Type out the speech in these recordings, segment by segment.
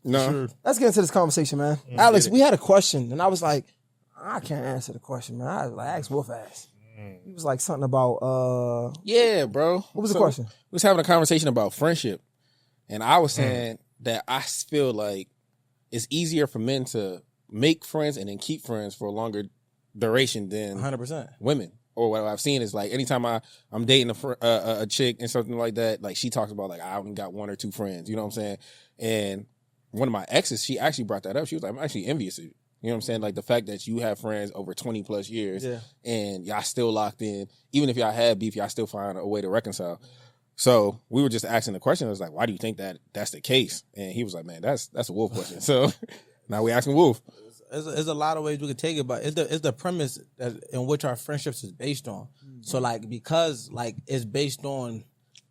No. Sure. Let's get into this conversation, man. Alex, we had a question, and I was like, I can't answer the question, man. I was like, ask Wolf ass. He was like something about Yeah, bro. What was the question? We was having a conversation about friendship, and I was saying that I feel like it's easier for men to make friends and then keep friends for a longer duration than 100%. women. Or what I've seen is like anytime I'm dating a chick and something like that, like she talks about like I only got one or two friends. You know what I'm saying? And one of my exes, she actually brought that up. She was like, I'm actually envious of you. You know what I'm saying? Like the fact that you have friends over 20 plus years and y'all still locked in. Even if y'all had beef, y'all still find a way to reconcile. So we were just asking the question. I was like, why do you think that that's the case? And he was like, man, that's a Wolf question. So now we asking Wolf. There's a lot of ways we could take it, but it's the premise in which our friendships is based on. So like because like it's based on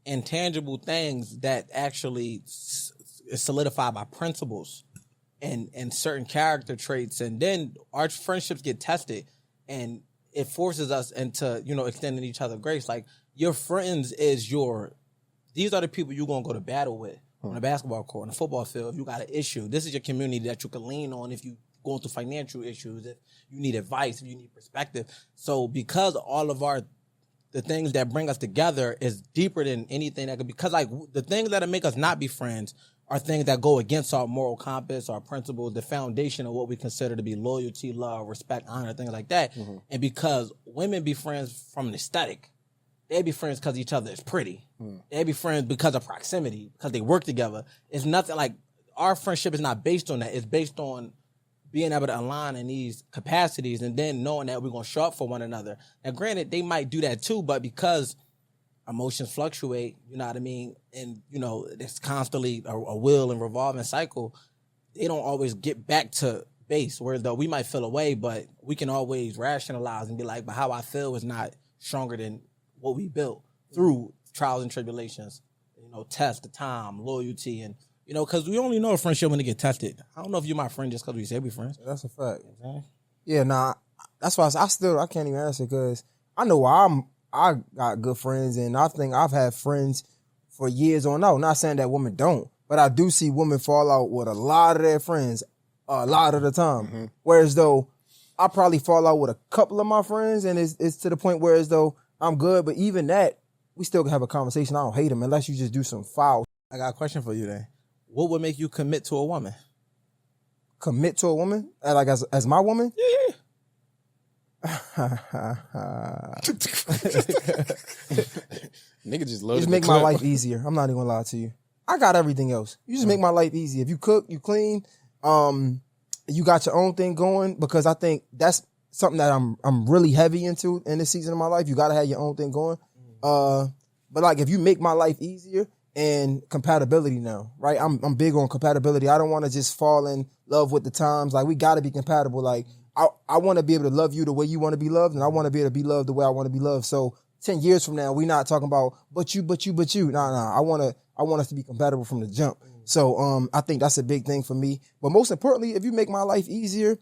intangible things that actually is solidified by principles and certain character traits, and then our friendships get tested, and it forces us into extending each other grace. Like your friends these are the people you're gonna go to battle with on a basketball court, on a football field. If you got an issue, this is your community that you can lean on if you going through financial issues, if you need advice, if you need perspective. So because all of the things that bring us together is deeper than anything that could, because like the things that make us not be friends are things that go against our moral compass, our principles, the foundation of what we consider to be loyalty, love, respect, honor, things like that. And because women be friends from an aesthetic, they be friends because each other is pretty. They be friends because of proximity, because they work together. It's nothing like our friendship is not based on that. It's based on being able to align in these capacities and then knowing that we're going to show up for one another. Now, granted, they might do that too, but because emotions fluctuate, you know what I mean? And, it's constantly a wheel and revolving cycle. They don't always get back to base, whereas though we might feel away, but we can always rationalize and be like, but how I feel is not stronger than what we built through trials and tribulations, test, the time, loyalty, and because we only know a friendship when it get tested. I don't know if you're my friend just because we say we friends. That's a fact. Yeah, nah. That's why I can't even answer because I know I got good friends and I think I've had friends for years on out. Not saying that women don't, but I do see women fall out with a lot of their friends a lot of the time. Whereas though I probably fall out with a couple of my friends and it's to the point where as though I'm good, but even that we still can have a conversation. I don't hate them unless you just do some foul. I got a question for you then. What would make you commit to a woman? Commit to a woman? Like as my woman? Yeah. Nigga just loaded. Just make my life easier. I'm not even gonna lie to you. I got everything else. You just make my life easy. If you cook, you clean, you got your own thing going, because I think that's something that I'm really heavy into in this season of my life. You gotta have your own thing going. But like if you make my life easier, and compatibility now, right? I'm big on compatibility. I don't want to just fall in love with the times. Like we got to be compatible. Like I want to be able to love you the way you want to be loved, and I want to be able to be loved the way I want to be loved. So 10 years from now, we're not talking about but you. Nah. I want us to be compatible from the jump. So I think that's a big thing for me. But most importantly, if you make my life easier,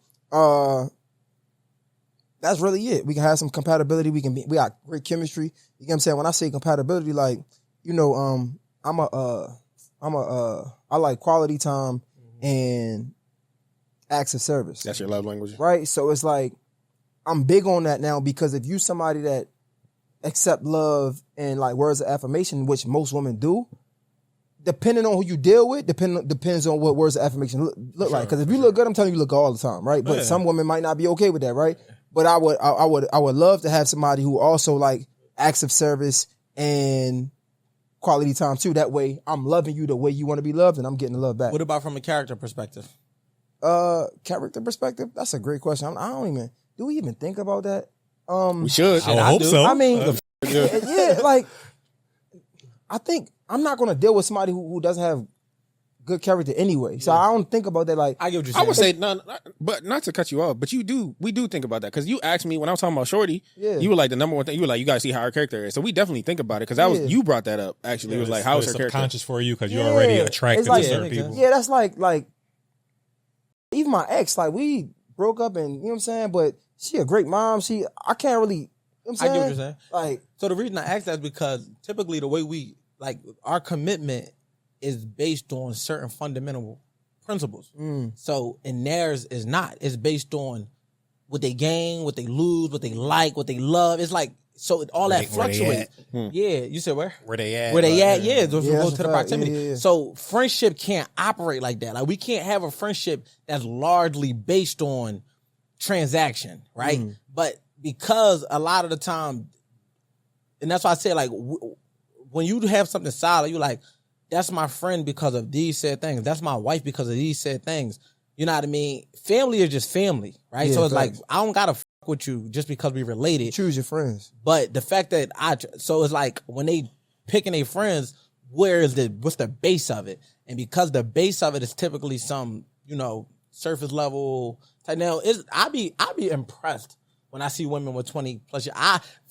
that's really it. We can have some compatibility. We got great chemistry. You know what I'm saying? When I say compatibility, like I like quality time and acts of service. That's your love language? Right? So it's like, I'm big on that now, because if you somebody that accept love and like words of affirmation, which most women do, depending on who you deal with, depends on what words of affirmation look like. Because if you look good, I'm telling you, you look good all the time, right? But some women might not be okay with that, right? But I would love to have somebody who also like acts of service and quality time too. That way I'm loving you the way you want to be loved and I'm getting the love back. What about from a character perspective? Character perspective? That's a great question. Do we even think about that? We should. I hope so. I mean, yeah, like I think I'm not going to deal with somebody who doesn't have good character anyway. So I don't think about that. Like I get what you're saying. I would say but not to cut you off, but we do think about that, because you asked me when I was talking about Shorty. You were like the number one thing. You were like, you gotta see how her character is. So we definitely think about it, because you brought that up. Actually, it was like, how is her character? Subconscious for you because you're already attracted to certain people. Yeah, that's like even my ex. Like we broke up, and you know what I'm saying. But she a great mom. I can't really. You know what I'm saying? I get what you're saying. Like, so the reason I ask that is because typically the way we like our commitment is based on certain fundamental principles. So, and theirs is not. It's based on what they gain, what they lose, what they like, what they love. It's like, so all that fluctuates. Yeah, you said where? Where they at? Where they at? Yeah, those Yeah, go that's to a the fact. proximity. Yeah. So friendship can't operate like that. Like we can't have a friendship that's largely based on transaction, right? But because a lot of the time, and that's why I say like when you have something solid, you like, that's my friend because of these said things. That's my wife because of these said things. You know what I mean? Family is just family, right? Yeah, so it's facts. like I don't gotta fuck with you just because we related. Choose your friends. But the fact that so it's like when they picking their friends, what's the base of it? And because the base of it is typically some, surface level type. Now I be impressed when I see women with 20 plus years.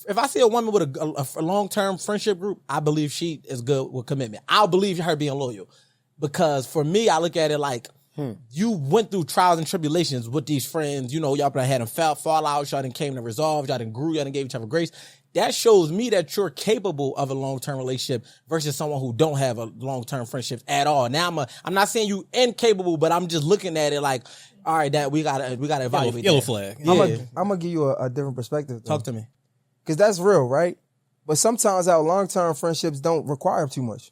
If I see a woman with a long-term friendship group, I believe she is good with commitment. I'll believe her being loyal. Because for me, I look at it like, you went through trials and tribulations with these friends. Y'all probably had them fallout. Y'all done came to resolve. Y'all done grew. Y'all done gave each other grace. That shows me that you're capable of a long-term relationship versus someone who don't have a long-term friendship at all. Now I'm not saying you incapable, but I'm just looking at it like, all right, that we gotta evaluate. Yellow that. flag. Yeah. I'm gonna give you a different perspective. Talk to me. Because that's real, right? But sometimes our long-term friendships don't require too much.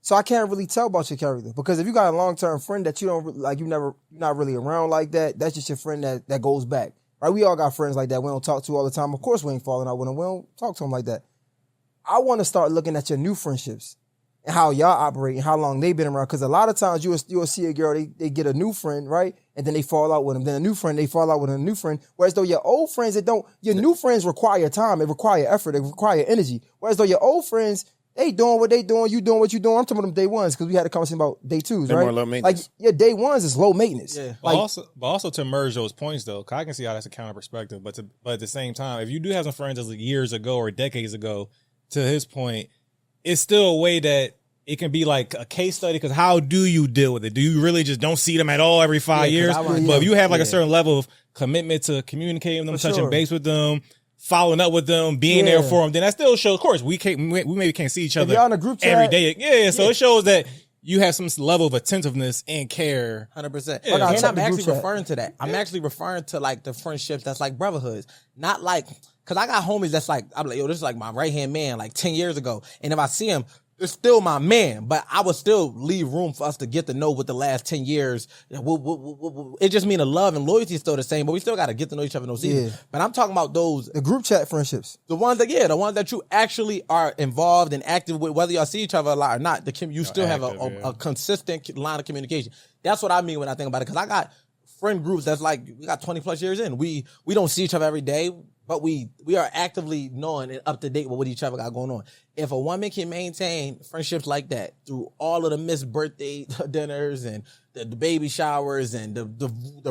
So I can't really tell about your character, because if you got a long-term friend that you don't like, you're not really around like that, that's just your friend that goes back, right? We all got friends like that we don't talk to all the time. Of course we ain't falling out with them. We don't talk to them like that. I want to start looking at your new friendships and how y'all operate and how long they've been around. Because a lot of times you'll see a girl, they get a new friend, right? And then they fall out with them. Then a new friend, they fall out with a new friend. Whereas though your old friends, your new friends require time. It require effort. It require energy. Whereas though your old friends, they doing what they doing, you doing what you doing. I'm talking about them day ones because we had a conversation about day twos, They're right? more low maintenance. Like your day ones is low maintenance. Yeah. But Like, also to merge those points though, 'cause I can see how that's a counter perspective. But at the same time, if you do have some friends as years ago or decades ago, to his point, it's still a way that it can be like a case study. Because how do you deal with it? Do you really just don't see them at all every 5 Yeah, 'cause years? I But if you have like yeah. a certain level of commitment to communicating with them, For touching sure. base with them, following up with them, being there Yeah. for them, then that still shows. Of course, we maybe can't see each other y'all in a group chat- every day. Yeah. So it shows that you have some level of attentiveness and care. 100%. Yeah. I gotta And check I'm the group actually chat. referring to that. I'm actually referring to like the friendships that's like brotherhoods. Not like, because I got homies that's like, I'm like, yo, this is like my right hand man like 10 years ago. And if I see him, it's still my man, but I would still leave room for us to get to know what the last 10 years. It just mean the love and loyalty is still the same, but we still got to get to know each other in those seasons. Yeah. But I'm talking about those, the group chat friendships. the ones that you actually are involved and active with, whether y'all see each other a lot or not. You still have a consistent line of communication. That's what I mean when I think about it. Because I got friend groups that's like we got 20 plus years in. We don't see each other every day, but we are actively knowing and up to date with what each other got going on. If a woman can maintain friendships like that through all of the missed birthday dinners and the baby showers and the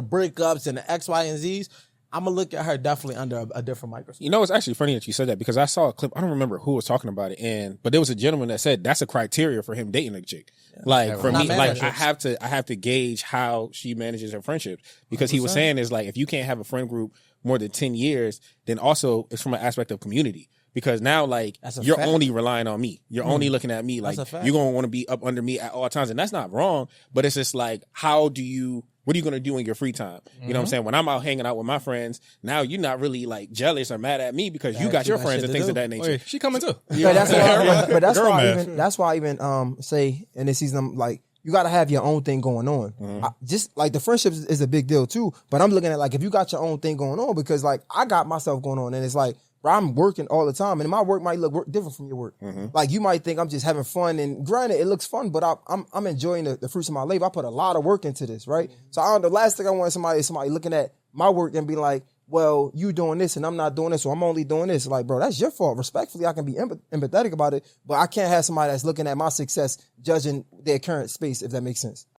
breakups and the X, Y, and Z's, I'm gonna look at her definitely under a different microscope. It's actually funny that you said that, because I saw a clip. I don't remember who was talking about it, but there was a gentleman that said that's a criteria for him dating a chick. Like for Not me, mad like at I have to gauge how she manages her friendships, because he was saying is like if you can't have a friend group more than 10 years, then also it's from an aspect of community. Because now, like, That's a you're fact. only relying on me. You're only looking at me. Like, That's a fact. you're going to want to be up under me at all times. And that's not wrong. But it's just like, what are you going to do in your free time? You know what I'm saying? When I'm out hanging out with my friends, now you're not really, like, jealous or mad at me because you got your got friends shit and to things do. of that nature. Wait, she coming too. Yeah, that's why. But that's Girl why. math. That's why I even say in this season, I'm like, you got to have your own thing going on. Just like the friendships is a big deal too. But I'm looking at like if you got your own thing going on, because like I got myself going on, and it's like, bro, I'm working all the time, and my work might look different from your work. Like you might think I'm just having fun, and granted, it looks fun, but I'm enjoying the fruits of my labor. I put a lot of work into this, right? So the last thing I want is somebody looking at my work and be like, well, you doing this and I'm not doing this, so I'm only doing this. Like, bro, that's your fault. Respectfully, I can be empathetic about it, but I can't have somebody that's looking at my success judging their current space, if that makes sense.